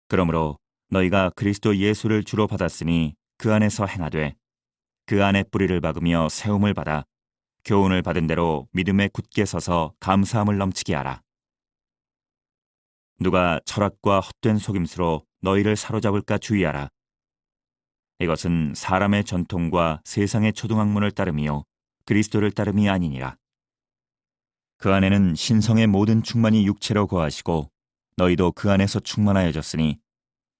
그러므로 너희가 그리스도 예수를 주로 받았으니 그 안에서 행하되 그 안에 뿌리를 박으며 세움을 받아 교훈을 받은 대로 믿음에 굳게 서서 감사함을 넘치게 하라. 누가 철학과 헛된 속임수로 너희를 사로잡을까 주의하라. 이것은 사람의 전통과 세상의 초등학문을 따름이요 그리스도를 따름이 아니니라. 그 안에는 신성의 모든 충만이 육체로 거하시고 너희도 그 안에서 충만하여졌으니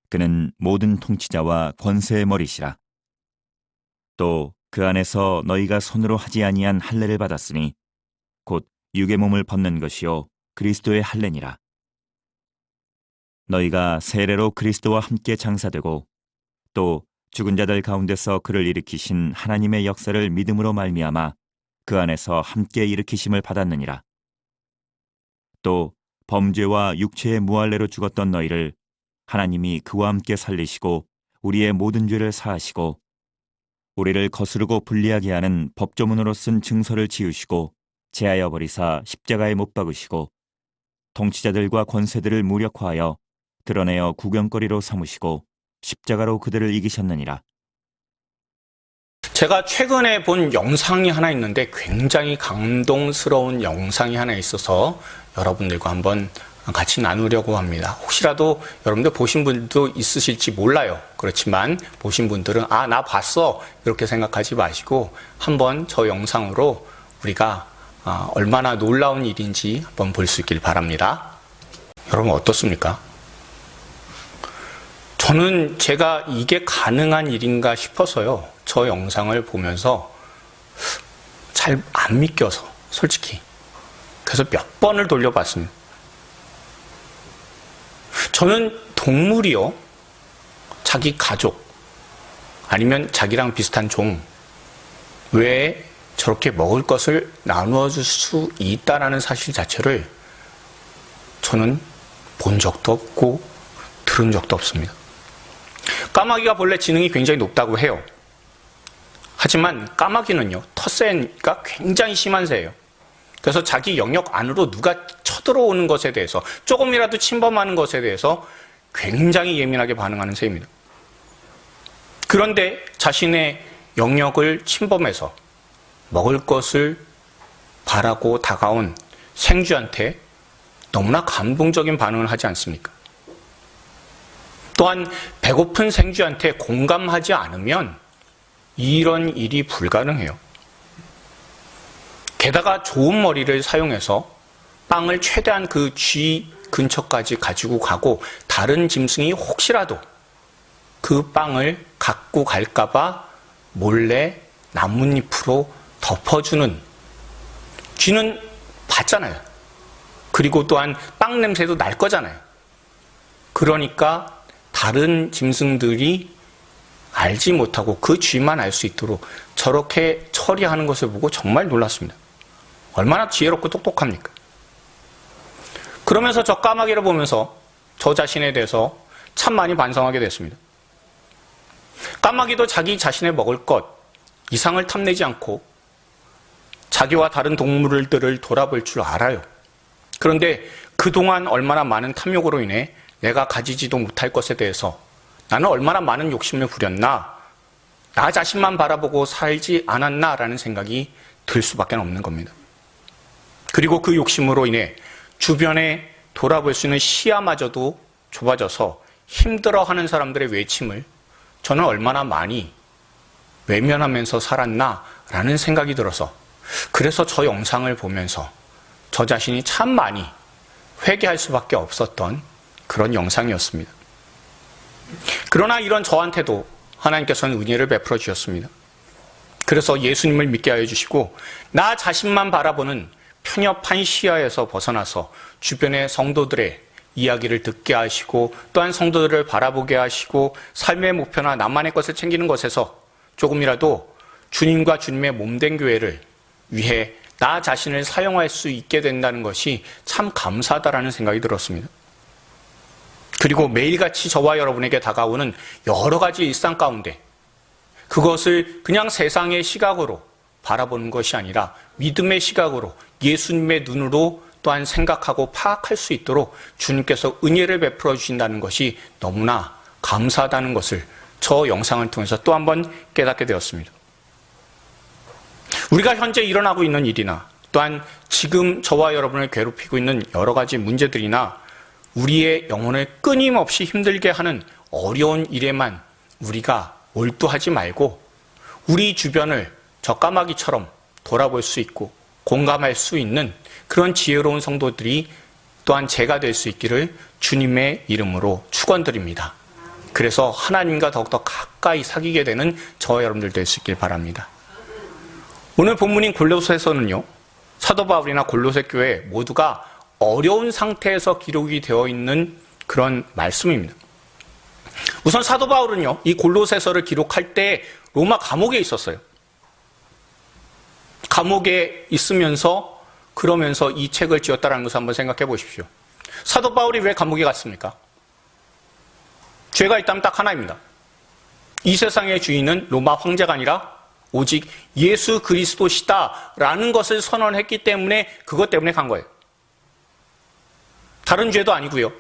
그는 모든 통치자와 권세의 머리시라. 또 그 안에서 너희가 손으로 하지 아니한 할례를 받았으니 곧 육의 몸을 벗는 것이요 그리스도의 할례니라. 너희가 세례로 그리스도와 함께 장사되고 또 죽은 자들 가운데서 그를 일으키신 하나님의 역사를 믿음으로 말미암아 그 안에서 함께 일으키심을 받았느니라. 또 범죄와 육체의 무할례로 죽었던 너희를 하나님이 그와 함께 살리시고 우리의 모든 죄를 사하시고 우리를 거스르고 불리하게 하는 법조문으로 쓴 증서를 지우시고 제하여 버리사 십자가에 못 박으시고 통치자들과 권세들을 무력화하여 드러내어 구경거리로 삼으시고 십자가로 그들을 이기셨느니라. 제가 최근에 본 영상이 하나 있는데 굉장히 감동스러운 영상이 하나 있어서 여러분들과 한번 같이 나누려고 합니다. 혹시라도 여러분들 보신 분도 있으실지 몰라요. 그렇지만 보신 분들은 나 봤어 이렇게 생각하지 마시고 한번 저 영상으로 우리가 얼마나 놀라운 일인지 한번 볼 수 있길 바랍니다. 여러분 어떻습니까? 저는 제가 이게 가능한 일인가 싶어서요. 저 영상을 보면서 잘 안 믿겨서 솔직히 그래서 몇 번을 돌려봤습니다. 저는 동물이요, 자기 가족 아니면 자기랑 비슷한 종 왜 저렇게 먹을 것을 나누어 줄 수 있다라는 사실 자체를 저는 본 적도 없고 들은 적도 없습니다. 까마귀가 본래 지능이 굉장히 높다고 해요. 하지만 까마귀는요, 텃새가 굉장히 심한 새예요. 그래서 자기 영역 안으로 누가 쳐들어오는 것에 대해서 조금이라도 침범하는 것에 대해서 굉장히 예민하게 반응하는 새입니다. 그런데 자신의 영역을 침범해서 먹을 것을 바라고 다가온 생쥐한테 너무나 감동적인 반응을 하지 않습니까? 또한 배고픈 생쥐한테 공감하지 않으면 이런 일이 불가능해요. 게다가 좋은 머리를 사용해서 빵을 최대한 그 쥐 근처까지 가지고 가고 다른 짐승이 혹시라도 그 빵을 갖고 갈까봐 몰래 나뭇잎으로 덮어주는, 쥐는 봤잖아요. 그리고 또한 빵 냄새도 날 거잖아요. 그러니까 다른 짐승들이 알지 못하고 그 쥐만 알 수 있도록 저렇게 처리하는 것을 보고 정말 놀랐습니다. 얼마나 지혜롭고 똑똑합니까? 그러면서 저 까마귀를 보면서 저 자신에 대해서 참 많이 반성하게 됐습니다. 까마귀도 자기 자신의 먹을 것 이상을 탐내지 않고 자기와 다른 동물들을 돌아볼 줄 알아요. 그런데 그동안 얼마나 많은 탐욕으로 인해 내가 가지지도 못할 것에 대해서 나는 얼마나 많은 욕심을 부렸나, 나 자신만 바라보고 살지 않았나라는 생각이 들 수밖에 없는 겁니다. 그리고 그 욕심으로 인해 주변에 돌아볼 수 있는 시야마저도 좁아져서 힘들어하는 사람들의 외침을 저는 얼마나 많이 외면하면서 살았나라는 생각이 들어서, 그래서 저 영상을 보면서 저 자신이 참 많이 회개할 수밖에 없었던 그런 영상이었습니다. 그러나 이런 저한테도 하나님께서는 은혜를 베풀어 주셨습니다. 그래서 예수님을 믿게 하여 주시고 나 자신만 바라보는 편협한 시야에서 벗어나서 주변의 성도들의 이야기를 듣게 하시고 또한 성도들을 바라보게 하시고 삶의 목표나 나만의 것을 챙기는 것에서 조금이라도 주님과 주님의 몸된 교회를 위해 나 자신을 사용할 수 있게 된다는 것이 참 감사하다라는 생각이 들었습니다. 그리고 매일같이 저와 여러분에게 다가오는 여러 가지 일상 가운데 그것을 그냥 세상의 시각으로 바라보는 것이 아니라 믿음의 시각으로 예수님의 눈으로 또한 생각하고 파악할 수 있도록 주님께서 은혜를 베풀어 주신다는 것이 너무나 감사하다는 것을 저 영상을 통해서 또 한 번 깨닫게 되었습니다. 우리가 현재 일어나고 있는 일이나 또한 지금 저와 여러분을 괴롭히고 있는 여러 가지 문제들이나 우리의 영혼을 끊임없이 힘들게 하는 어려운 일에만 우리가 몰두하지 말고 우리 주변을 저 까마귀처럼 돌아볼 수 있고 공감할 수 있는 그런 지혜로운 성도들이 또한 제가 될 수 있기를 주님의 이름으로 축원드립니다. 그래서 하나님과 더욱더 가까이 사귀게 되는 저와 여러분들 될 수 있길 바랍니다. 오늘 본문인 골로새서는요, 사도 바울이나 골로새 교회 모두가 어려운 상태에서 기록이 되어 있는 그런 말씀입니다. 우선 사도 바울은요, 이 골로새서를 기록할 때 로마 감옥에 있었어요. 감옥에 있으면서 그러면서 이 책을 지었다는 것을 한번 생각해 보십시오. 사도 바울이 왜 감옥에 갔습니까? 죄가 있다면 딱 하나입니다. 이 세상의 주인은 로마 황제가 아니라 오직 예수 그리스도시다라는 것을 선언했기 때문에 그것 때문에 간 거예요. 다른 죄도 아니고요.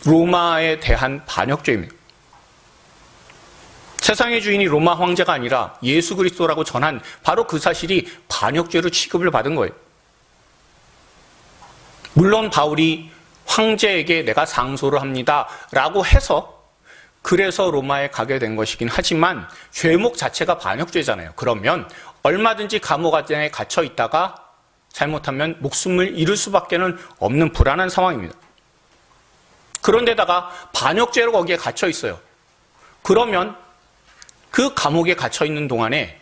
로마에 대한 반역죄입니다. 세상의 주인이 로마 황제가 아니라 예수 그리스도라고 전한 바로 그 사실이 반역죄로 취급을 받은 거예요. 물론 바울이 황제에게 내가 상소를 합니다 라고 해서 그래서 로마에 가게 된 것이긴 하지만 죄목 자체가 반역죄잖아요. 그러면 얼마든지 감옥 안에 갇혀 있다가 잘못하면 목숨을 잃을 수밖에 없는 불안한 상황입니다. 그런데다가 반역죄로 거기에 갇혀 있어요. 그러면 그 감옥에 갇혀 있는 동안에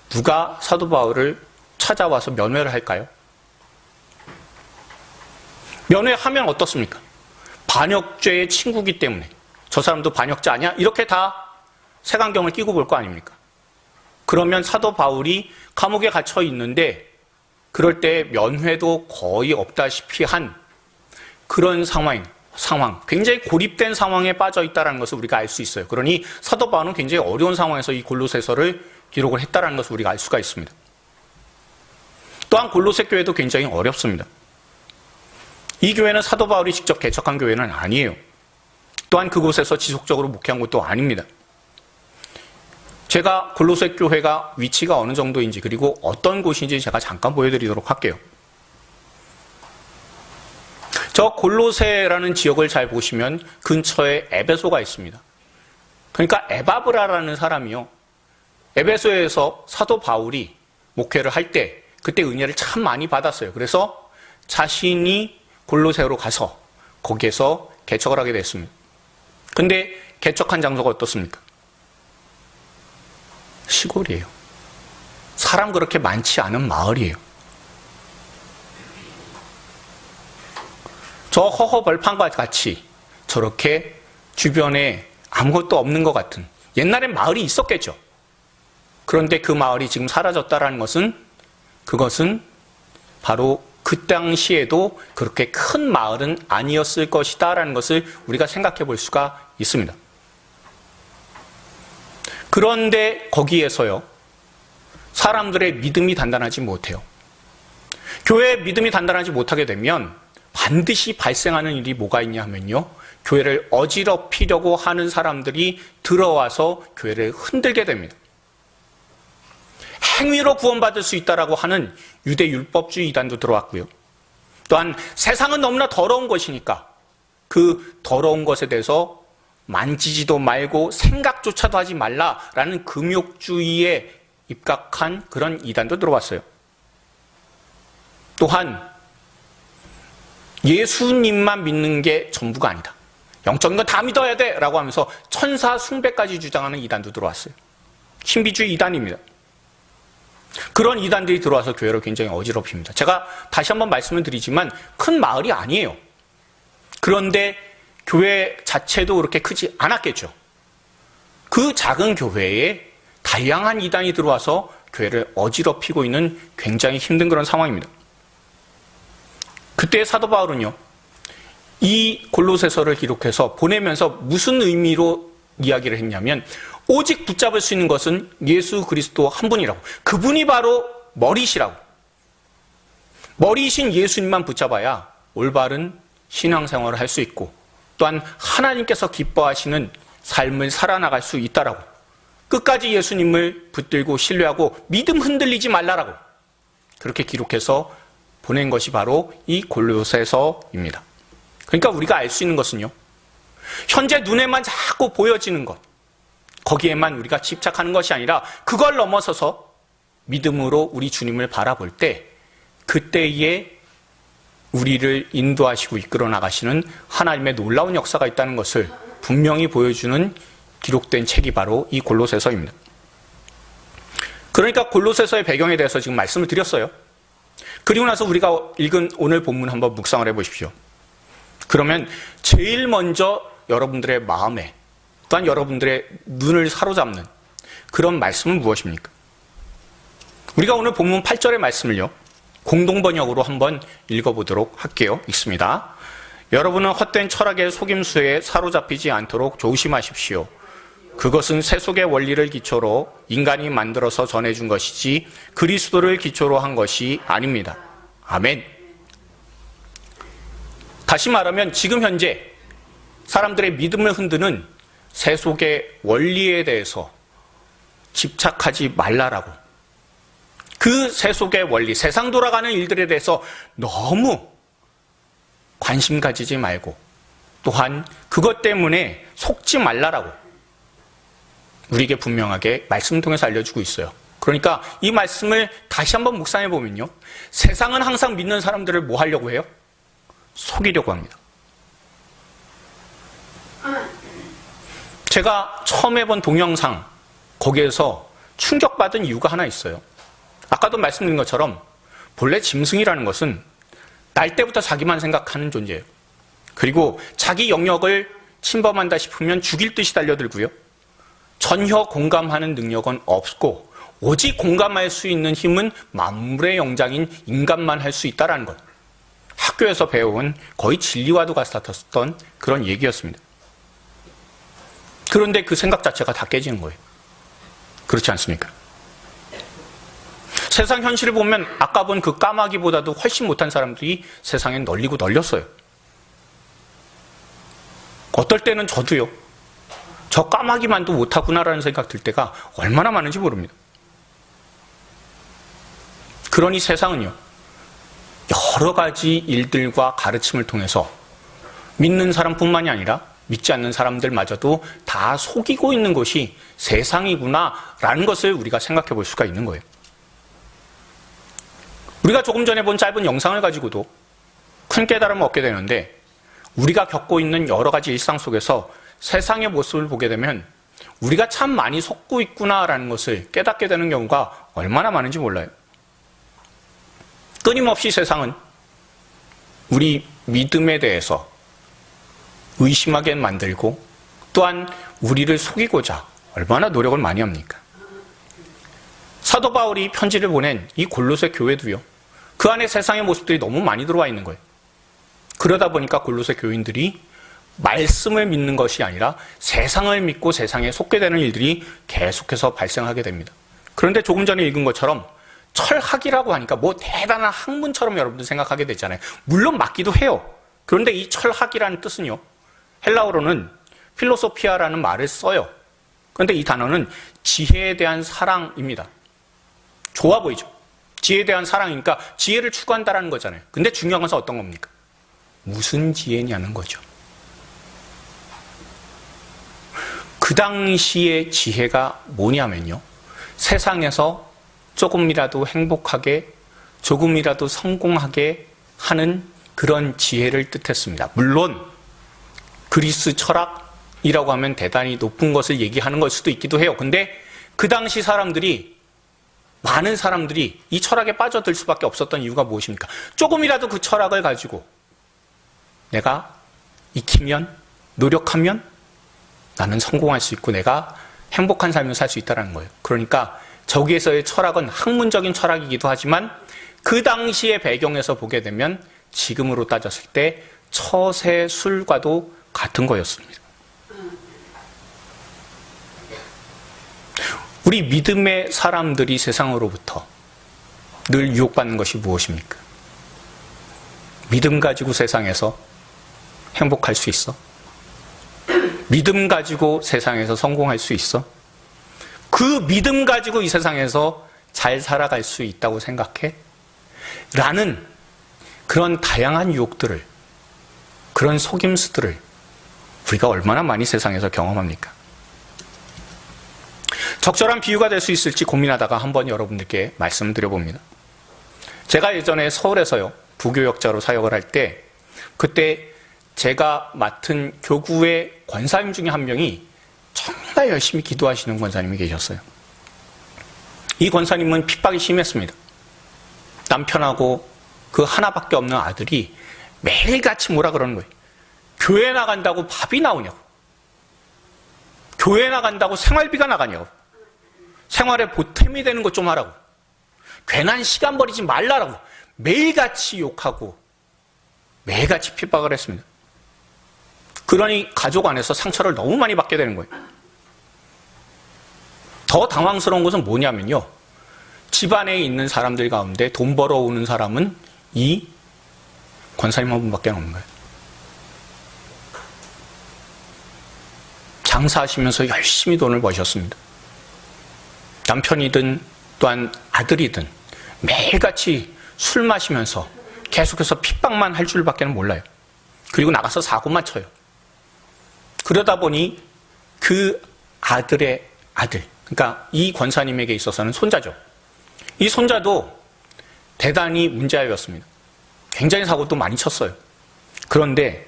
누가 사도 바울을 찾아와서 면회를 할까요? 면회하면 어떻습니까? 반역죄의 친구이기 때문에 저 사람도 반역자 아니야? 이렇게 다 색안경을 끼고 볼 거 아닙니까? 그러면 사도 바울이 감옥에 갇혀 있는데 그럴 때 면회도 거의 없다시피 한 그런 상황, 굉장히 고립된 상황에 빠져 있다는 것을 우리가 알 수 있어요. 그러니 사도 바울은 굉장히 어려운 상황에서 이 골로새서를 기록을 했다는 것을 우리가 알 수가 있습니다. 또한 골로새 교회도 굉장히 어렵습니다. 이 교회는 사도 바울이 직접 개척한 교회는 아니에요. 또한 그곳에서 지속적으로 목회한 것도 아닙니다. 제가 골로새 교회가 위치가 어느 정도인지 그리고 어떤 곳인지 제가 잠깐 보여드리도록 할게요. 저 골로새라는 지역을 잘 보시면 근처에 에베소가 있습니다. 그러니까 에바브라라는 사람이요, 에베소에서 사도 바울이 목회를 할 때 그때 은혜를 참 많이 받았어요. 그래서 자신이 골로새로 가서 거기에서 개척을 하게 됐습니다. 근데 개척한 장소가 어떻습니까? 시골이에요. 사람 그렇게 많지 않은 마을이에요. 저 허허벌판과 같이 저렇게 주변에 아무것도 없는 것 같은, 옛날엔 마을이 있었겠죠. 그런데 그 마을이 지금 사라졌다는 것은, 그것은 바로 그 당시에도 그렇게 큰 마을은 아니었을 것이다 라는 것을 우리가 생각해 볼 수가 있습니다. 그런데 거기에서요, 사람들의 믿음이 단단하지 못해요. 교회의 믿음이 단단하지 못하게 되면 반드시 발생하는 일이 뭐가 있냐 하면요, 교회를 어지럽히려고 하는 사람들이 들어와서 교회를 흔들게 됩니다. 행위로 구원받을 수 있다라고 하는 유대 율법주의 이단도 들어왔고요. 또한 세상은 너무나 더러운 것이니까 그 더러운 것에 대해서 만지지도 말고 생각조차도 하지 말라라는 금욕주의에 입각한 그런 이단도 들어왔어요. 또한 예수님만 믿는 게 전부가 아니다, 영적인 건 다 믿어야 돼 라고 하면서 천사 숭배까지 주장하는 이단도 들어왔어요. 신비주의 이단입니다. 그런 이단들이 들어와서 교회를 굉장히 어지럽힙니다. 제가 다시 한번 말씀을 드리지만 큰 마을이 아니에요. 그런데 교회 자체도 그렇게 크지 않았겠죠. 그 작은 교회에 다양한 이단이 들어와서 교회를 어지럽히고 있는 굉장히 힘든 그런 상황입니다. 그때 사도 바울은요, 이 골로새서를 기록해서 보내면서 무슨 의미로 이야기를 했냐면, 오직 붙잡을 수 있는 것은 예수 그리스도 한 분이라고, 그분이 바로 머리시라고, 머리이신 예수님만 붙잡아야 올바른 신앙생활을 할 수 있고 또한 하나님께서 기뻐하시는 삶을 살아나갈 수 있다라고, 끝까지 예수님을 붙들고 신뢰하고 믿음 흔들리지 말라라고 그렇게 기록해서 보낸 것이 바로 이 골로새서입니다. 그러니까 우리가 알 수 있는 것은요, 현재 눈에만 자꾸 보여지는 것, 거기에만 우리가 집착하는 것이 아니라 그걸 넘어서서 믿음으로 우리 주님을 바라볼 때 그때에 우리를 인도하시고 이끌어 나가시는 하나님의 놀라운 역사가 있다는 것을 분명히 보여주는 기록된 책이 바로 이 골로새서입니다. 그러니까 골로새서의 배경에 대해서 지금 말씀을 드렸어요. 그리고 나서 우리가 읽은 오늘 본문 한번 묵상을 해보십시오. 그러면 제일 먼저 여러분들의 마음에 또한 여러분들의 눈을 사로잡는 그런 말씀은 무엇입니까? 우리가 오늘 본문 8절의 말씀을요, 공동번역으로 한번 읽어보도록 할게요. 읽습니다. 여러분은 헛된 철학의 속임수에 사로잡히지 않도록 조심하십시오. 그것은 세속의 원리를 기초로 인간이 만들어서 전해준 것이지 그리스도를 기초로 한 것이 아닙니다. 아멘. 다시 말하면 지금 현재 사람들의 믿음을 흔드는 세속의 원리에 대해서 집착하지 말라라고, 그 세속의 원리, 세상 돌아가는 일들에 대해서 너무 관심 가지지 말고 또한 그것 때문에 속지 말라라고 우리에게 분명하게 말씀 통해서 알려주고 있어요. 그러니까 이 말씀을 다시 한번 묵상해 보면요, 세상은 항상 믿는 사람들을 뭐 하려고 해요? 속이려고 합니다. 제가 처음 해본 동영상, 거기에서 충격받은 이유가 하나 있어요. 아까도 말씀드린 것처럼 본래 짐승이라는 것은 날 때부터 자기만 생각하는 존재예요. 그리고 자기 영역을 침범한다 싶으면 죽일 듯이 달려들고요, 전혀 공감하는 능력은 없고 오직 공감할 수 있는 힘은 만물의 영장인 인간만 할 수 있다는 것, 학교에서 배운 거의 진리와도 같았던 그런 얘기였습니다. 그런데 그 생각 자체가 다 깨지는 거예요. 그렇지 않습니까? 세상 현실을 보면 아까 본 그 까마귀보다도 훨씬 못한 사람들이 세상에 널리고 널렸어요. 어떨 때는 저도요, 저 까마귀만도 못하구나라는 생각 들 때가 얼마나 많은지 모릅니다. 그러니 세상은요, 여러 가지 일들과 가르침을 통해서 믿는 사람뿐만이 아니라 믿지 않는 사람들마저도 다 속이고 있는 것이 세상이구나라는 것을 우리가 생각해 볼 수가 있는 거예요. 우리가 조금 전에 본 짧은 영상을 가지고도 큰 깨달음을 얻게 되는데, 우리가 겪고 있는 여러 가지 일상 속에서 세상의 모습을 보게 되면 우리가 참 많이 속고 있구나라는 것을 깨닫게 되는 경우가 얼마나 많은지 몰라요. 끊임없이 세상은 우리 믿음에 대해서 의심하게 만들고 또한 우리를 속이고자 얼마나 노력을 많이 합니까? 사도 바울이 편지를 보낸 이 골로새 교회도요, 그 안에 세상의 모습들이 너무 많이 들어와 있는 거예요. 그러다 보니까 골로새 교인들이 말씀을 믿는 것이 아니라 세상을 믿고 세상에 속게 되는 일들이 계속해서 발생하게 됩니다. 그런데 조금 전에 읽은 것처럼 철학이라고 하니까 뭐 대단한 학문처럼 여러분들 생각하게 되잖아요. 물론 맞기도 해요. 그런데 이 철학이라는 뜻은요, 헬라어로는 필로소피아라는 말을 써요. 그런데 이 단어는 지혜에 대한 사랑입니다. 좋아 보이죠? 지혜에 대한 사랑이니까 지혜를 추구한다는 거잖아요. 근데 중요한 것은 어떤 겁니까? 무슨 지혜냐는 거죠. 그 당시의 지혜가 뭐냐면요, 세상에서 조금이라도 행복하게, 조금이라도 성공하게 하는 그런 지혜를 뜻했습니다. 물론 그리스 철학이라고 하면 대단히 높은 것을 얘기하는 걸 수도 있기도 해요. 근데 그 당시 사람들이, 많은 사람들이 이 철학에 빠져들 수밖에 없었던 이유가 무엇입니까? 조금이라도 그 철학을 가지고 내가 익히면, 노력하면 나는 성공할 수 있고 내가 행복한 삶을 살 수 있다는 거예요. 그러니까 저기에서의 철학은 학문적인 철학이기도 하지만 그 당시의 배경에서 보게 되면 지금으로 따졌을 때 처세술과도 같은 거였습니다. 우리 믿음의 사람들이 세상으로부터 늘 유혹받는 것이 무엇입니까? 믿음 가지고 세상에서 행복할 수 있어? 믿음 가지고 세상에서 성공할 수 있어? 그 믿음 가지고 이 세상에서 잘 살아갈 수 있다고 생각해? 라는 그런 다양한 유혹들을, 그런 속임수들을 우리가 얼마나 많이 세상에서 경험합니까? 적절한 비유가 될 수 있을지 고민하다가 한번 여러분들께 말씀드려봅니다. 제가 예전에 서울에서요, 부교역자로 사역을 할 때, 그때 제가 맡은 교구의 권사님 중에 한 명이 정말 열심히 기도하시는 권사님이 계셨어요. 이 권사님은 핍박이 심했습니다. 남편하고 그 하나밖에 없는 아들이 매일같이 뭐라 그러는 거예요. 교회 나간다고 밥이 나오냐고. 교회 나간다고 생활비가 나가냐고. 생활에 보탬이 되는 것 좀 하라고. 괜한 시간 버리지 말라라고. 매일같이 욕하고 매일같이 핍박을 했습니다. 그러니 가족 안에서 상처를 너무 많이 받게 되는 거예요. 더 당황스러운 것은 뭐냐면요. 집안에 있는 사람들 가운데 돈 벌어오는 사람은 이 권사님 한 분밖에 없는 거예요. 장사하시면서 열심히 돈을 버셨습니다. 남편이든 또한 아들이든 매일같이 술 마시면서 계속해서 핍박만 할 줄밖에 몰라요. 그리고 나가서 사고만 쳐요. 그러다 보니 그 아들의 아들, 그러니까 이 권사님에게 있어서는 손자죠. 이 손자도 대단히 문제아이였습니다. 굉장히 사고도 많이 쳤어요. 그런데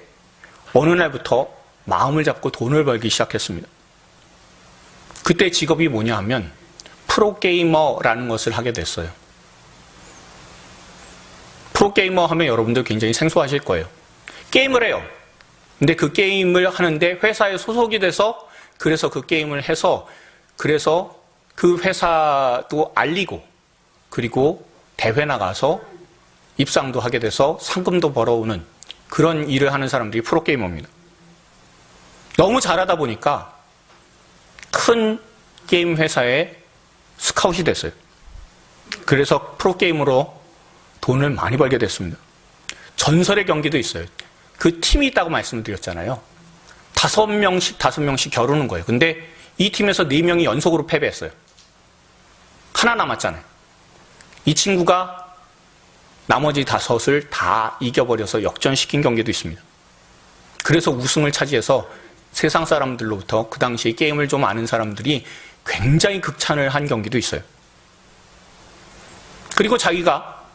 어느 날부터 마음을 잡고 돈을 벌기 시작했습니다. 그때 직업이 뭐냐 하면 프로게이머라는 것을 하게 됐어요. 프로게이머 하면 여러분들 굉장히 생소하실 거예요. 게임을 해요. 근데 그 게임을 하는데 회사에 소속이 돼서 그래서 그 게임을 해서 그래서 그 회사도 알리고 그리고 대회 나가서 입상도 하게 돼서 상금도 벌어오는 그런 일을 하는 사람들이 프로게이머입니다. 너무 잘하다 보니까 큰 게임 회사에 스카웃이 됐어요. 그래서 프로게임으로 돈을 많이 벌게 됐습니다. 전설의 경기도 있어요. 그 팀이 있다고 말씀을 드렸잖아요. 5명씩 겨루는 거예요. 근데 이 팀에서 4명이 연속으로 패배했어요. 하나 남았잖아요. 이 친구가 나머지 5을 다 이겨버려서 역전시킨 경기도 있습니다. 그래서 우승을 차지해서 세상 사람들로부터 그 당시에 게임을 좀 아는 사람들이 굉장히 극찬을 한 경기도 있어요. 그리고 자기가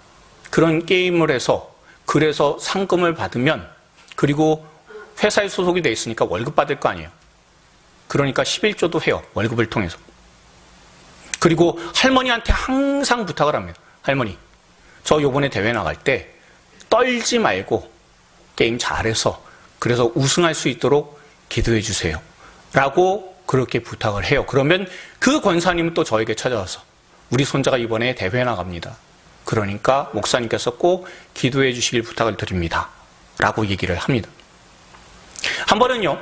그런 게임을 해서 그래서 상금을 받으면 그리고 회사에 소속이 돼 있으니까 월급 받을 거 아니에요. 그러니까 11조도 해요. 월급을 통해서. 그리고 할머니한테 항상 부탁을 합니다. 할머니, 저 요번에 대회 나갈 때 떨지 말고 게임 잘해서 그래서 우승할 수 있도록 기도해 주세요. 라고 그렇게 부탁을 해요. 그러면 그 권사님은 또 저에게 찾아와서 우리 손자가 이번에 대회 나갑니다. 그러니까 목사님께서 꼭 기도해 주시길 부탁을 드립니다. 라고 얘기를 합니다. 한 번은요,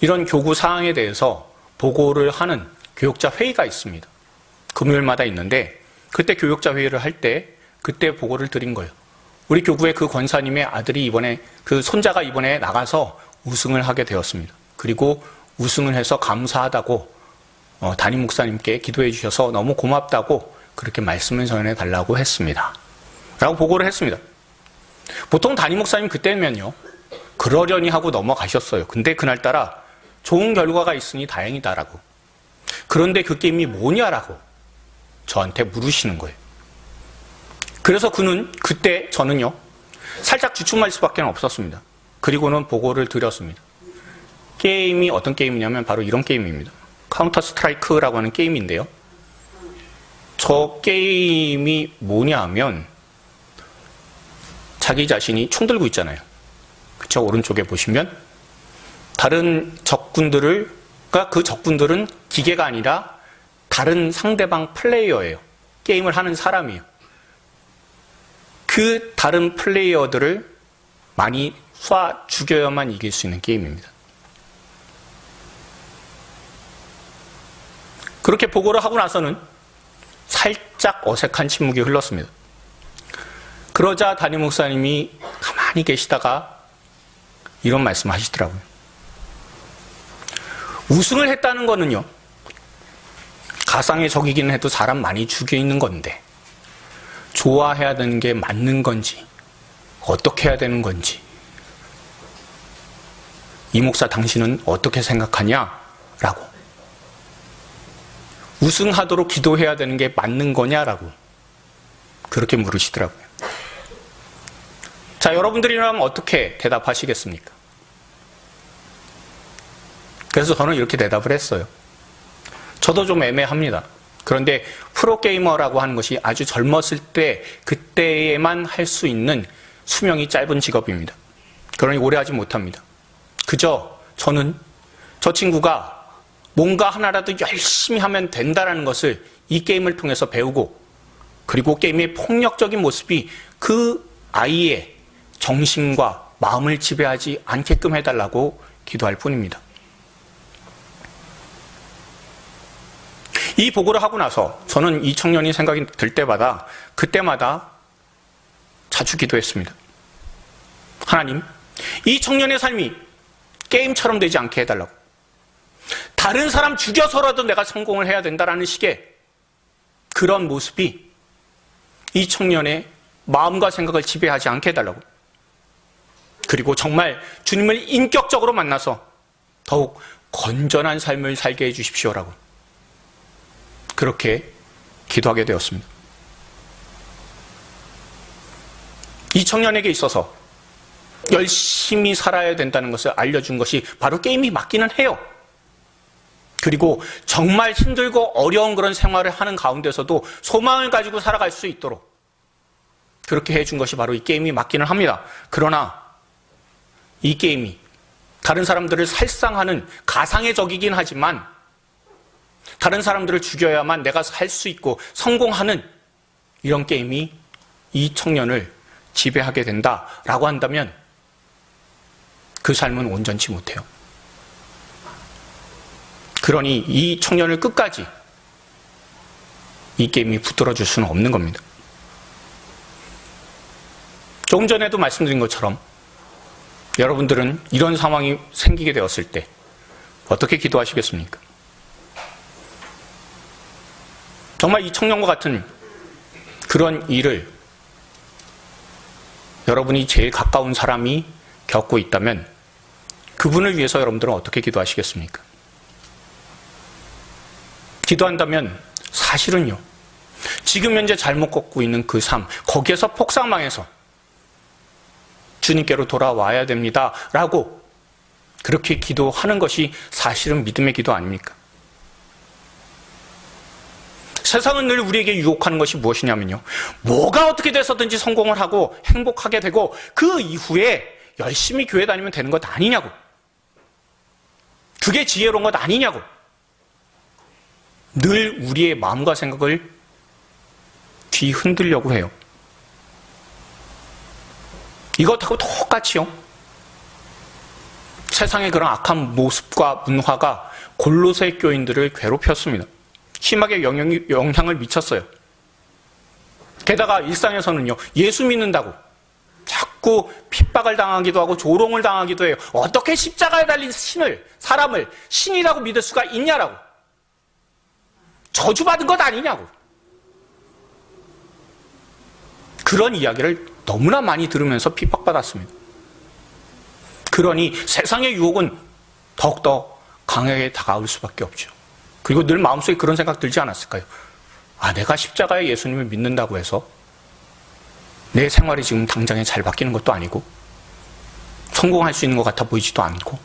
이런 교구 사항에 대해서 보고를 하는 교육자 회의가 있습니다. 금요일마다 있는데 그때 교육자 회의를 할 때 그때 보고를 드린 거예요. 우리 교구의 그 권사님의 아들이 이번에 그 손자가 이번에 나가서 우승을 하게 되었습니다. 그리고 우승을 해서 감사하다고 담임 목사님께 기도해 주셔서 너무 고맙다고 그렇게 말씀을 전해 달라고 했습니다. 라고 보고를 했습니다. 보통 담임 목사님 그때면요, 그러려니 하고 넘어가셨어요. 근데 그날따라 좋은 결과가 있으니 다행이다라고. 그런데 그 게임이 뭐냐라고 저한테 물으시는 거예요. 그래서 그때 저는요, 살짝 주춤할 수밖에 없었습니다. 그리고는 보고를 드렸습니다. 게임이 어떤 게임이냐면 바로 이런 게임입니다. 카운터 스트라이크라고 하는 게임인데요. 저 게임이 뭐냐 하면 자기 자신이 총 들고 있잖아요. 그쵸? 오른쪽에 보시면 다른 적군들을, 그러니까 그 적군들은 기계가 아니라 다른 상대방 플레이어예요. 게임을 하는 사람이에요. 그 다른 플레이어들을 많이 쏴 죽여야만 이길 수 있는 게임입니다. 그렇게 보고를 하고 나서는 살짝 어색한 침묵이 흘렀습니다. 그러자 담임 목사님이 가만히 계시다가 이런 말씀 하시더라고요. 우승을 했다는 거는요, 가상의 적이긴 해도 사람 많이 죽여 있는 건데, 좋아해야 되는 게 맞는 건지, 어떻게 해야 되는 건지, 이 목사 당신은 어떻게 생각하냐? 라고. 우승하도록 기도해야 되는 게 맞는 거냐라고 그렇게 물으시더라고요. 자, 여러분들이라면 어떻게 대답하시겠습니까? 그래서 저는 이렇게 대답을 했어요. 저도 좀 애매합니다. 그런데 프로게이머라고 하는 것이 아주 젊었을 때 그때에만 할 수 있는 수명이 짧은 직업입니다. 그러니 오래 하지 못합니다. 그저 저는 저 친구가 뭔가 하나라도 열심히 하면 된다는 것을 이 게임을 통해서 배우고, 그리고 게임의 폭력적인 모습이 그 아이의 정신과 마음을 지배하지 않게끔 해달라고 기도할 뿐입니다. 이 보고를 하고 나서 저는 이 청년이 생각이 들 때마다 그때마다 자주 기도했습니다. 하나님, 이 청년의 삶이 게임처럼 되지 않게 해달라고. 다른 사람 죽여서라도 내가 성공을 해야 된다라는 식의 그런 모습이 이 청년의 마음과 생각을 지배하지 않게 해달라고. 그리고 정말 주님을 인격적으로 만나서 더욱 건전한 삶을 살게 해주십시오라고 그렇게 기도하게 되었습니다. 이 청년에게 있어서 열심히 살아야 된다는 것을 알려준 것이 바로 게임이 맞기는 해요. 그리고 정말 힘들고 어려운 그런 생활을 하는 가운데서도 소망을 가지고 살아갈 수 있도록 그렇게 해준 것이 바로 이 게임이 맞기는 합니다. 그러나 이 게임이 다른 사람들을 살상하는 가상의 적이긴 하지만 다른 사람들을 죽여야만 내가 살 수 있고 성공하는 이런 게임이 이 청년을 지배하게 된다라고 한다면 그 삶은 온전치 못해요. 그러니 이 청년을 끝까지 이 게임이 붙들어줄 수는 없는 겁니다. 조금 전에도 말씀드린 것처럼 여러분들은 이런 상황이 생기게 되었을 때 어떻게 기도하시겠습니까? 정말 이 청년과 같은 그런 일을 여러분이 제일 가까운 사람이 겪고 있다면 그분을 위해서 여러분들은 어떻게 기도하시겠습니까? 기도한다면 사실은요, 지금 현재 잘못 걷고 있는 그 삶, 거기에서 폭삭망해서 주님께로 돌아와야 됩니다 라고 그렇게 기도하는 것이 사실은 믿음의 기도 아닙니까? 세상은 늘 우리에게 유혹하는 것이 무엇이냐면요, 뭐가 어떻게 돼서든지 성공을 하고 행복하게 되고 그 이후에 열심히 교회 다니면 되는 것 아니냐고, 그게 지혜로운 것 아니냐고 늘 우리의 마음과 생각을 뒤흔들려고 해요. 이것하고 똑같이요, 세상의 그런 악한 모습과 문화가 골로새 교인들을 괴롭혔습니다. 심하게 영향을 미쳤어요. 게다가 일상에서는요, 예수 믿는다고 자꾸 핍박을 당하기도 하고 조롱을 당하기도 해요. 어떻게 십자가에 달린 사람을 신이라고 믿을 수가 있냐라고, 저주받은 것 아니냐고, 그런 이야기를 너무나 많이 들으면서 핍박받았습니다. 그러니 세상의 유혹은 더욱더 강하게 다가올 수밖에 없죠. 그리고 늘 마음속에 그런 생각 들지 않았을까요? 아, 내가 십자가에 예수님을 믿는다고 해서 내 생활이 지금 당장에 잘 바뀌는 것도 아니고 성공할 수 있는 것 같아 보이지도 않고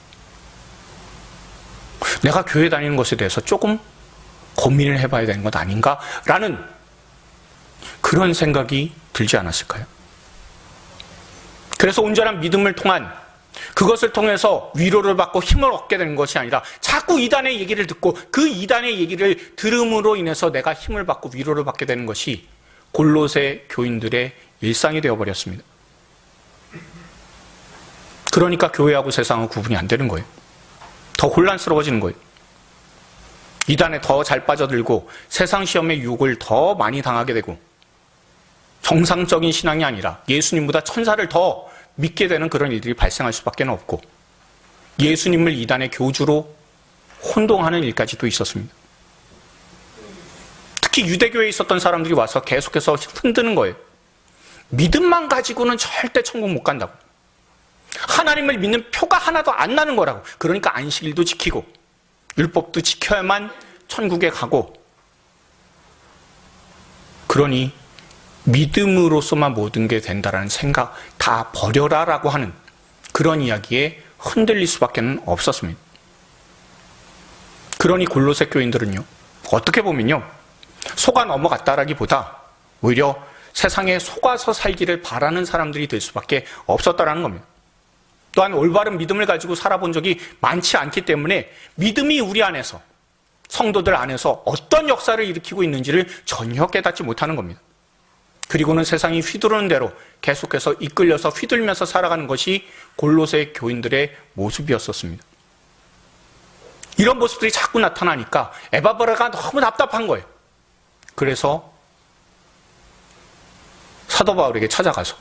내가 교회 다니는 것에 대해서 조금 고민을 해봐야 되는 것 아닌가라는 그런 생각이 들지 않았을까요? 그래서 온전한 믿음을 통한, 그것을 통해서 위로를 받고 힘을 얻게 되는 것이 아니라 자꾸 이단의 얘기를 듣고 그 이단의 얘기를 들음으로 인해서 내가 힘을 받고 위로를 받게 되는 것이 골로새 교인들의 일상이 되어버렸습니다. 그러니까 교회하고 세상은 구분이 안 되는 거예요. 더 혼란스러워지는 거예요. 이단에 더 잘 빠져들고 세상 시험의 유혹을 더 많이 당하게 되고 정상적인 신앙이 아니라 예수님보다 천사를 더 믿게 되는 그런 일들이 발생할 수밖에 없고, 예수님을 이단의 교주로 혼동하는 일까지도 있었습니다. 특히 유대교에 있었던 사람들이 와서 계속해서 흔드는 거예요. 믿음만 가지고는 절대 천국 못 간다고. 하나님을 믿는 표가 하나도 안 나는 거라고. 그러니까 안식일도 지키고 율법도 지켜야만 천국에 가고, 그러니 믿음으로서만 모든 게 된다라는 생각 다 버려라라고 하는 그런 이야기에 흔들릴 수밖에 없었습니다. 그러니 골로새 교인들은요, 어떻게 보면요, 속아 넘어갔다라기보다 오히려 세상에 속아서 살기를 바라는 사람들이 될 수밖에 없었다라는 겁니다. 또한 올바른 믿음을 가지고 살아본 적이 많지 않기 때문에 믿음이 우리 안에서, 성도들 안에서 어떤 역사를 일으키고 있는지를 전혀 깨닫지 못하는 겁니다. 그리고는 세상이 휘두르는 대로 계속해서 이끌려서 휘둘면서 살아가는 것이 골로새 교인들의 모습이었었습니다. 이런 모습들이 자꾸 나타나니까 에바브라가 너무 답답한 거예요. 그래서 사도 바울에게 찾아가서,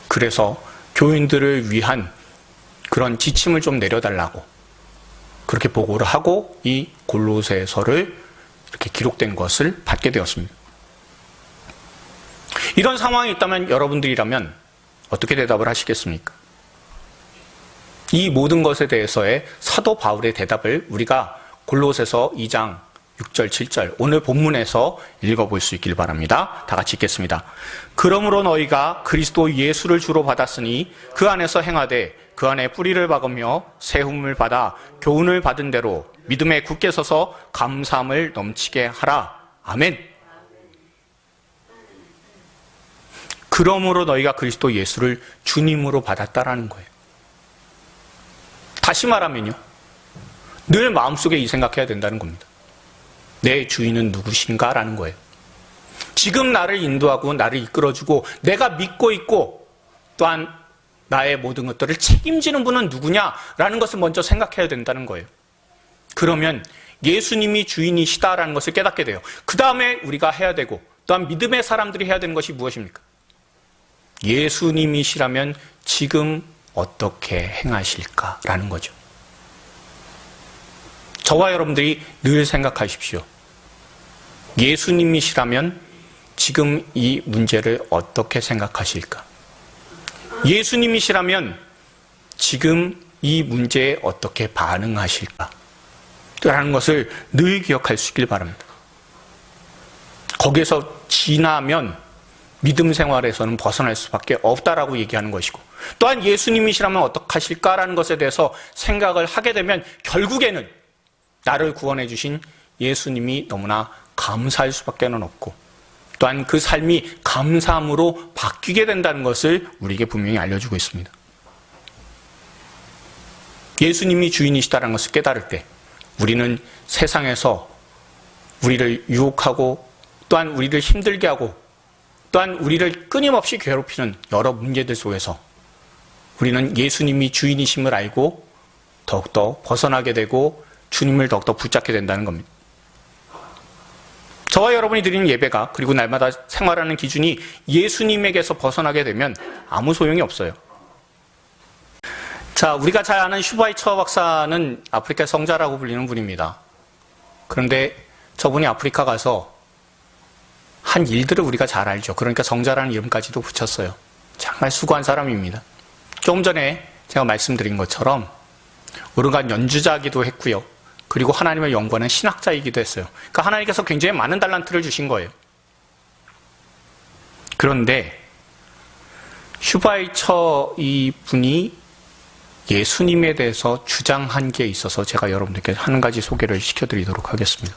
그래서 교인들을 위한 그런 지침을 좀 내려달라고 그렇게 보고를 하고 이 골로새서를 이렇게 기록된 것을 받게 되었습니다. 이런 상황이 있다면 여러분들이라면 어떻게 대답을 하시겠습니까? 이 모든 것에 대해서의 사도 바울의 대답을 우리가 골로새서 2장 6절, 7절 오늘 본문에서 읽어볼 수 있길 바랍니다. 다 같이 읽겠습니다. 그러므로 너희가 그리스도 예수를 주로 받았으니 그 안에서 행하되 그 안에 뿌리를 박으며 세움을 받아 교훈을 받은 대로 믿음에 굳게 서서 감사함을 넘치게 하라. 아멘. 그러므로 너희가 그리스도 예수를 주님으로 받았다라는 거예요. 다시 말하면요, 늘 마음속에 이 생각해야 된다는 겁니다. 내 주인은 누구신가라는 거예요. 지금 나를 인도하고 나를 이끌어주고 내가 믿고 있고 또한 나의 모든 것들을 책임지는 분은 누구냐라는 것을 먼저 생각해야 된다는 거예요. 그러면 예수님이 주인이시다라는 것을 깨닫게 돼요. 그 다음에 우리가 해야 되고 또한 믿음의 사람들이 해야 되는 것이 무엇입니까? 예수님이시라면 지금 어떻게 행하실까라는 거죠. 저와 여러분들이 늘 생각하십시오. 예수님이시라면 지금 이 문제를 어떻게 생각하실까? 예수님이시라면 지금 이 문제에 어떻게 반응하실까? 라는 것을 늘 기억할 수 있길 바랍니다. 거기에서 지나면 믿음 생활에서는 벗어날 수밖에 없다라고 얘기하는 것이고, 또한 예수님이시라면 어떻게 하실까라는 것에 대해서 생각을 하게 되면 결국에는 나를 구원해 주신 예수님이 너무나 감사할 수밖에 없고, 또한 그 삶이 감사함으로 바뀌게 된다는 것을 우리에게 분명히 알려주고 있습니다. 예수님이 주인이시다는 것을 깨달을 때 우리는 세상에서 우리를 유혹하고 또한 우리를 힘들게 하고 또한 우리를 끊임없이 괴롭히는 여러 문제들 속에서 우리는 예수님이 주인이심을 알고 더욱더 벗어나게 되고 주님을 더욱더 붙잡게 된다는 겁니다. 저와 여러분이 드리는 예배가 그리고 날마다 생활하는 기준이 예수님에게서 벗어나게 되면 아무 소용이 없어요. 자, 우리가 잘 아는 슈바이처 박사는 아프리카 성자라고 불리는 분입니다. 그런데 저분이 아프리카 가서 한 일들을 우리가 잘 알죠. 그러니까 성자라는 이름까지도 붙였어요. 정말 수고한 사람입니다. 조금 전에 제가 말씀드린 것처럼 오르간 연주자이기도 했고요. 그리고 하나님을 연구하는 신학자이기도 했어요. 그러니까 하나님께서 굉장히 많은 달란트를 주신 거예요. 그런데 슈바이처 이 분이 예수님에 대해서 주장한 게 있어서 제가 여러분들께 한 가지 소개를 시켜드리도록 하겠습니다.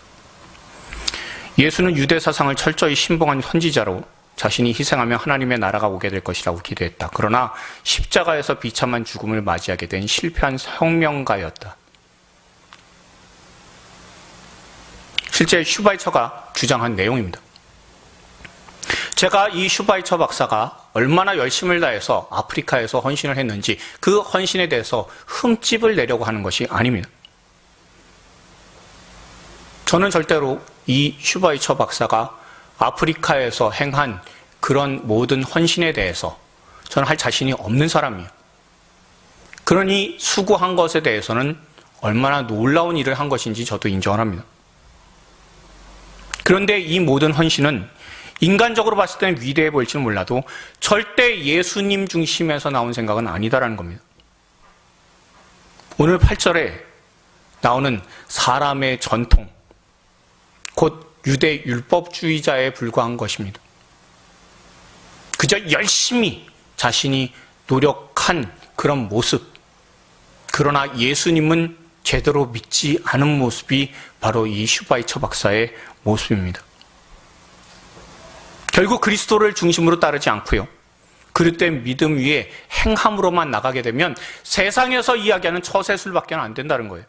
예수는 유대 사상을 철저히 신봉한 선지자로 자신이 희생하며 하나님의 나라가 오게 될 것이라고 기도했다. 그러나 십자가에서 비참한 죽음을 맞이하게 된 실패한 혁명가였다. 실제 슈바이처가 주장한 내용입니다. 제가 이 슈바이처 박사가 얼마나 열심을 다해서 아프리카에서 헌신을 했는지 그 헌신에 대해서 흠집을 내려고 하는 것이 아닙니다. 저는 절대로 이 슈바이처 박사가 아프리카에서 행한 그런 모든 헌신에 대해서 저는 할 자신이 없는 사람이에요. 그러니 수고한 것에 대해서는 얼마나 놀라운 일을 한 것인지 저도 인정을 합니다. 그런데 이 모든 헌신은 인간적으로 봤을 때는 위대해 보일지는 몰라도 절대 예수님 중심에서 나온 생각은 아니다라는 겁니다. 오늘 8절에 나오는 사람의 전통, 곧 유대 율법주의자에 불과한 것입니다. 그저 열심히 자신이 노력한 그런 모습, 그러나 예수님은 제대로 믿지 않은 모습이 바로 이 슈바이처 박사의 모습입니다. 결국 그리스도를 중심으로 따르지 않고요, 그릇된 믿음 위에 행함으로만 나가게 되면 세상에서 이야기하는 처세술밖에 안 된다는 거예요.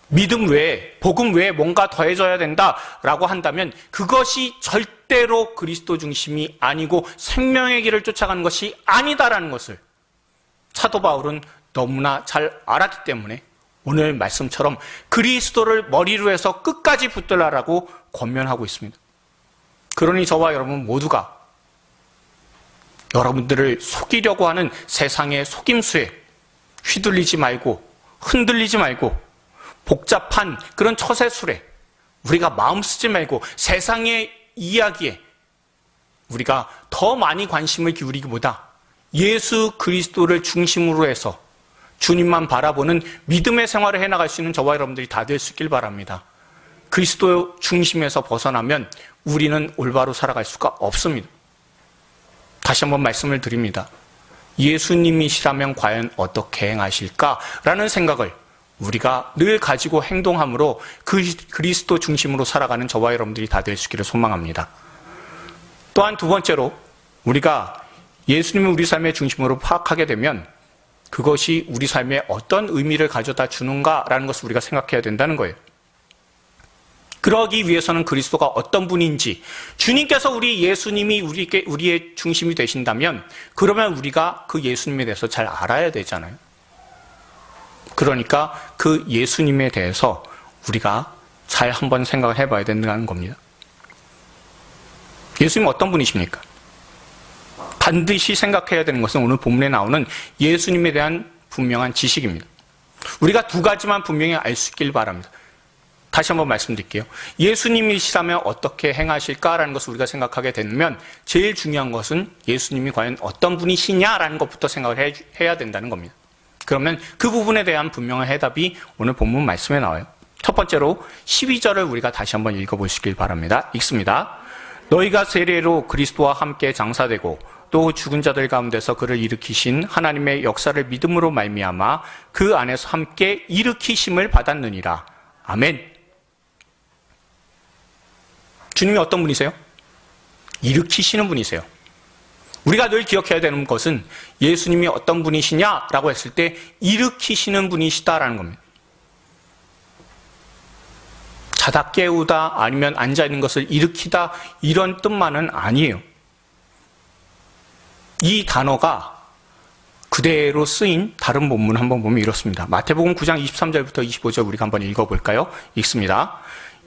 믿음 외에, 복음 외에 뭔가 더해져야 된다라고 한다면 그것이 절대로 그리스도 중심이 아니고 생명의 길을 쫓아가는 것이 아니다라는 것을 사도 바울은 너무나 잘 알았기 때문에 오늘 말씀처럼 그리스도를 머리로 해서 끝까지 붙들라라고 권면하고 있습니다. 그러니 저와 여러분 모두가 여러분들을 속이려고 하는 세상의 속임수에 휘둘리지 말고 흔들리지 말고 복잡한 그런 처세술에 우리가 마음 쓰지 말고 세상의 이야기에 우리가 더 많이 관심을 기울이기보다 예수 그리스도를 중심으로 해서 주님만 바라보는 믿음의 생활을 해나갈 수 있는 저와 여러분들이 다 될 수 있길 바랍니다. 그리스도 중심에서 벗어나면 우리는 올바로 살아갈 수가 없습니다. 다시 한번 말씀을 드립니다. 예수님이시라면 과연 어떻게 행하실까라는 생각을 우리가 늘 가지고 행동함으로 그리스도 중심으로 살아가는 저와 여러분들이 다 될 수 있기를 소망합니다. 또한 두 번째로 우리가 예수님을 우리 삶의 중심으로 파악하게 되면 그것이 우리 삶에 어떤 의미를 가져다 주는가라는 것을 우리가 생각해야 된다는 거예요. 그러기 위해서는 그리스도가 어떤 분인지, 주님께서 우리 예수님이 우리의 중심이 되신다면 그러면 우리가 그 예수님에 대해서 잘 알아야 되잖아요. 그러니까 그 예수님에 대해서 우리가 잘 한번 생각을 해봐야 된다는 겁니다. 예수님 어떤 분이십니까? 반드시 생각해야 되는 것은 오늘 본문에 나오는 예수님에 대한 분명한 지식입니다. 우리가 두 가지만 분명히 알 수 있길 바랍니다. 다시 한번 말씀드릴게요. 예수님이시라면 어떻게 행하실까라는 것을 우리가 생각하게 되면 제일 중요한 것은 예수님이 과연 어떤 분이시냐라는 것부터 생각을 해야 된다는 겁니다. 그러면 그 부분에 대한 분명한 해답이 오늘 본문 말씀에 나와요. 첫 번째로 12절을 우리가 다시 한번 읽어보시길 바랍니다. 읽습니다. 너희가 세례로 그리스도와 함께 장사되고 또 죽은 자들 가운데서 그를 일으키신 하나님의 역사를 믿음으로 말미암아 그 안에서 함께 일으키심을 받았느니라. 아멘. 주님이 어떤 분이세요? 일으키시는 분이세요. 우리가 늘 기억해야 되는 것은 예수님이 어떤 분이시냐라고 했을 때 일으키시는 분이시다라는 겁니다. 자다 깨우다 아니면 앉아있는 것을 일으키다 이런 뜻만은 아니에요. 이 단어가 그대로 쓰인 다른 본문 한번 보면 이렇습니다. 마태복음 9장 23절부터 25절 우리가 한번 읽어볼까요? 읽습니다.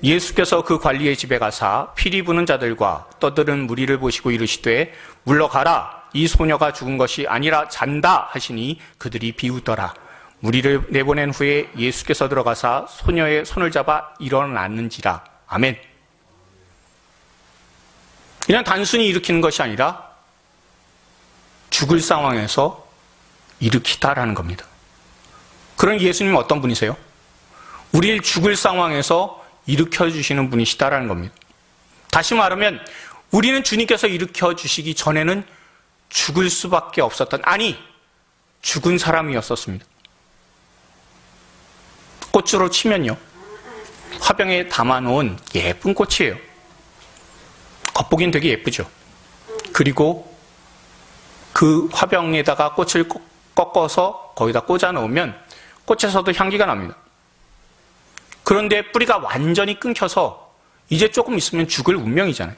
예수께서 그 관리의 집에 가사 피리 부는 자들과 떠드는 무리를 보시고 이르시되 물러가라, 이 소녀가 죽은 것이 아니라 잔다 하시니 그들이 비웃더라. 무리를 내보낸 후에 예수께서 들어가사 소녀의 손을 잡아 일어났는지라. 아멘. 그냥 단순히 일으키는 것이 아니라 죽을 상황에서 일으키다라는 겁니다. 그럼 예수님은 어떤 분이세요? 우리를 죽을 상황에서 일으켜주시는 분이시다라는 겁니다. 다시 말하면 우리는 주님께서 일으켜주시기 전에는 죽을 수밖에 없었던, 아니 죽은 사람이었었습니다. 꽃으로 치면요, 화병에 담아놓은 예쁜 꽃이에요. 겉보기엔 되게 예쁘죠. 그리고 그 화병에다가 꽃을 꺾어서 거기다 꽂아 놓으면 꽃에서도 향기가 납니다. 그런데 뿌리가 완전히 끊겨서 이제 조금 있으면 죽을 운명이잖아요.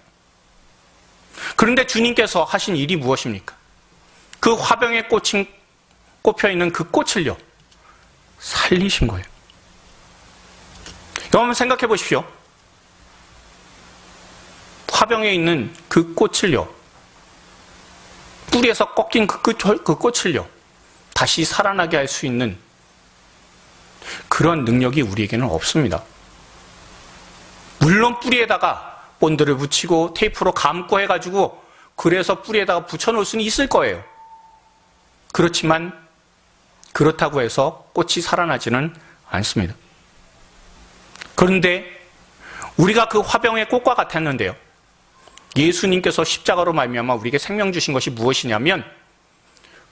그런데 주님께서 하신 일이 무엇입니까? 그 화병에 꼽혀있는 그 꽃을요, 살리신 거예요. 여러분 생각해 보십시오. 화병에 있는 그 꽃을요, 뿌리에서 꺾인 그 꽃을요, 다시 살아나게 할 수 있는 그런 능력이 우리에게는 없습니다. 물론 뿌리에다가 본드를 붙이고 테이프로 감고 해가지고 그래서 뿌리에다가 붙여놓을 수는 있을 거예요. 그렇지만 그렇다고 해서 꽃이 살아나지는 않습니다. 그런데 우리가 그 화병의 꽃과 같았는데요, 예수님께서 십자가로 말미암아 우리에게 생명 주신 것이 무엇이냐면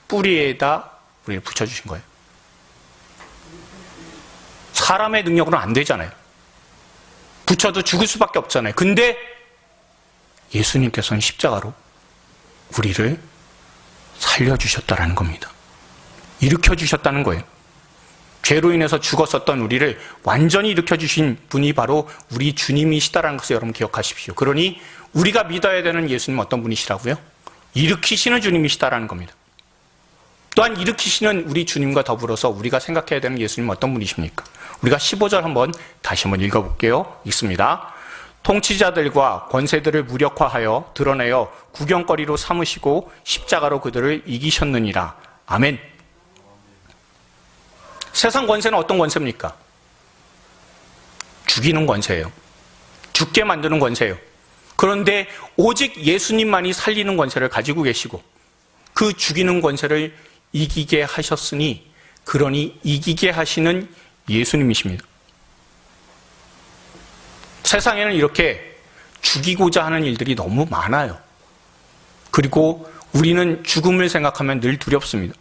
뿌리에다 우리를 붙여주신 거예요. 사람의 능력으로는 안 되잖아요. 붙여도 죽을 수밖에 없잖아요. 근데 예수님께서는 십자가로 우리를 살려주셨다라는 겁니다. 일으켜주셨다는 거예요. 죄로 인해서 죽었었던 우리를 완전히 일으켜주신 분이 바로 우리 주님이시다라는 것을 여러분 기억하십시오. 그러니 우리가 믿어야 되는 예수님은 어떤 분이시라고요? 일으키시는 주님이시다라는 겁니다. 또한 일으키시는 우리 주님과 더불어서 우리가 생각해야 되는 예수님은 어떤 분이십니까? 우리가 15절 한번 다시 한번 읽어볼게요. 읽습니다. 통치자들과 권세들을 무력화하여 드러내어 구경거리로 삼으시고 십자가로 그들을 이기셨느니라. 아멘. 세상 권세는 어떤 권세입니까? 죽이는 권세예요. 죽게 만드는 권세예요. 그런데 오직 예수님만이 살리는 권세를 가지고 계시고 그 죽이는 권세를 이기게 하셨으니 그러니 이기게 하시는 예수님이십니다. 세상에는 이렇게 죽이고자 하는 일들이 너무 많아요. 그리고 우리는 죽음을 생각하면 늘 두렵습니다.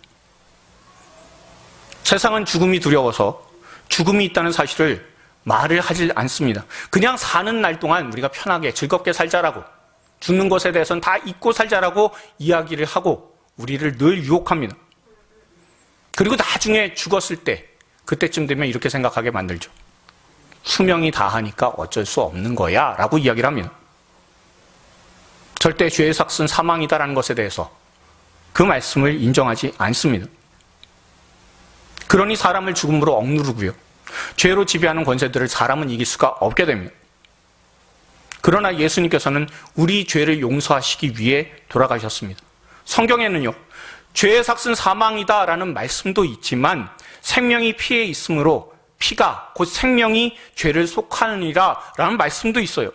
세상은 죽음이 두려워서 죽음이 있다는 사실을 말을 하지 않습니다. 그냥 사는 날 동안 우리가 편하게 즐겁게 살자라고, 죽는 것에 대해서는 다 잊고 살자라고 이야기를 하고 우리를 늘 유혹합니다. 그리고 나중에 죽었을 때 그때쯤 되면 이렇게 생각하게 만들죠. 수명이 다하니까 어쩔 수 없는 거야 라고 이야기를 합니다. 절대 죄의 삭은 사망이다라는 것에 대해서 그 말씀을 인정하지 않습니다. 그러니 사람을 죽음으로 억누르고요, 죄로 지배하는 권세들을 사람은 이길 수가 없게 됩니다. 그러나 예수님께서는 우리 죄를 용서하시기 위해 돌아가셨습니다. 성경에는요, 죄의 삭은 사망이다라는 말씀도 있지만 생명이 피에 있으므로 피가 곧 생명이 죄를 속하느니라 라는 말씀도 있어요.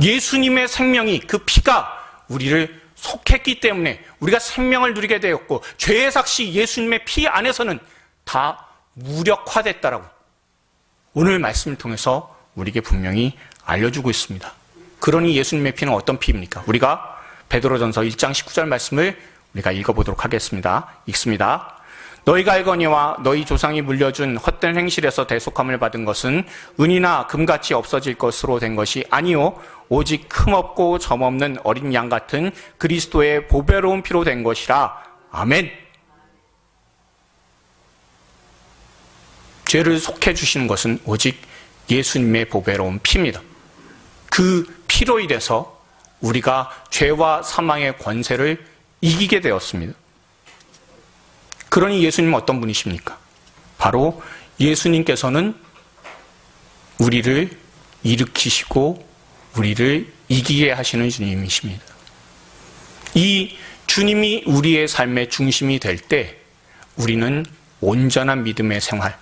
예수님의 생명이, 그 피가 우리를 속했기 때문에 우리가 생명을 누리게 되었고 죄의 삭시 예수님의 피 안에서는 다 무력화됐다라고 오늘 말씀을 통해서 우리에게 분명히 알려주고 있습니다. 그러니 예수님의 피는 어떤 피입니까? 우리가 베드로전서 1장 19절 말씀을 우리가 읽어보도록 하겠습니다. 읽습니다. 너희가 알거니와 너희 조상이 물려준 헛된 행실에서 대속함을 받은 것은 은이나 금같이 없어질 것으로 된 것이 아니요 오직 흠없고 점없는 어린 양 같은 그리스도의 보배로운 피로 된 것이라. 아멘. 죄를 속해 주시는 것은 오직 예수님의 보배로운 피입니다. 그 피로 인해서 우리가 죄와 사망의 권세를 이기게 되었습니다. 그러니 예수님은 어떤 분이십니까? 바로 예수님께서는 우리를 일으키시고 우리를 이기게 하시는 주님이십니다. 이 주님이 우리의 삶의 중심이 될 때 우리는 온전한 믿음의 생활,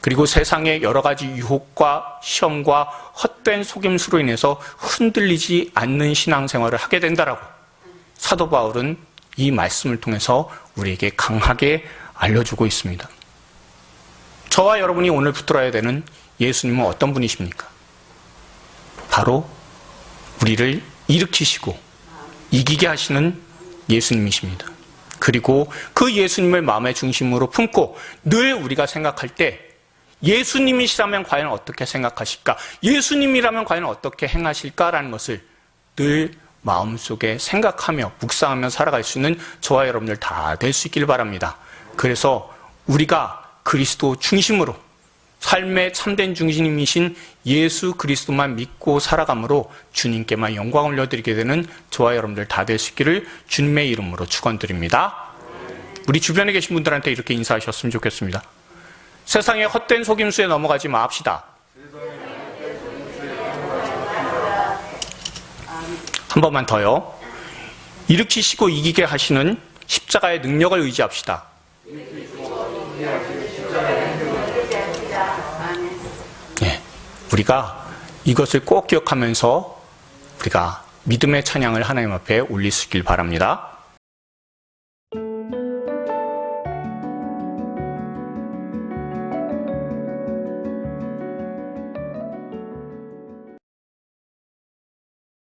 그리고 세상의 여러 가지 유혹과 시험과 헛된 속임수로 인해서 흔들리지 않는 신앙생활을 하게 된다라고 사도 바울은 이 말씀을 통해서 우리에게 강하게 알려주고 있습니다. 저와 여러분이 오늘 붙들어야 되는 예수님은 어떤 분이십니까? 바로 우리를 일으키시고 이기게 하시는 예수님이십니다. 그리고 그 예수님을 마음의 중심으로 품고 늘 우리가 생각할 때 예수님이시라면 과연 어떻게 생각하실까? 예수님이라면 과연 어떻게 행하실까라는 것을 늘 마음속에 생각하며 묵상하며 살아갈 수 있는 저와 여러분들 다 될 수 있길 바랍니다. 그래서 우리가 그리스도 중심으로 삶의 참된 중심이신 예수 그리스도만 믿고 살아감으로 주님께만 영광을 올려드리게 되는 저와 여러분들 다 될 수 있기를 주님의 이름으로 축원드립니다. 우리 주변에 계신 분들한테 이렇게 인사하셨으면 좋겠습니다. 세상의 헛된 속임수에 넘어가지 맙시다. 한 번만 더요. 일으키시고 이기게 하시는 십자가의 능력을 의지합시다. 네, 우리가 이것을 꼭 기억하면서 우리가 믿음의 찬양을 하나님 앞에 올리시길 바랍니다.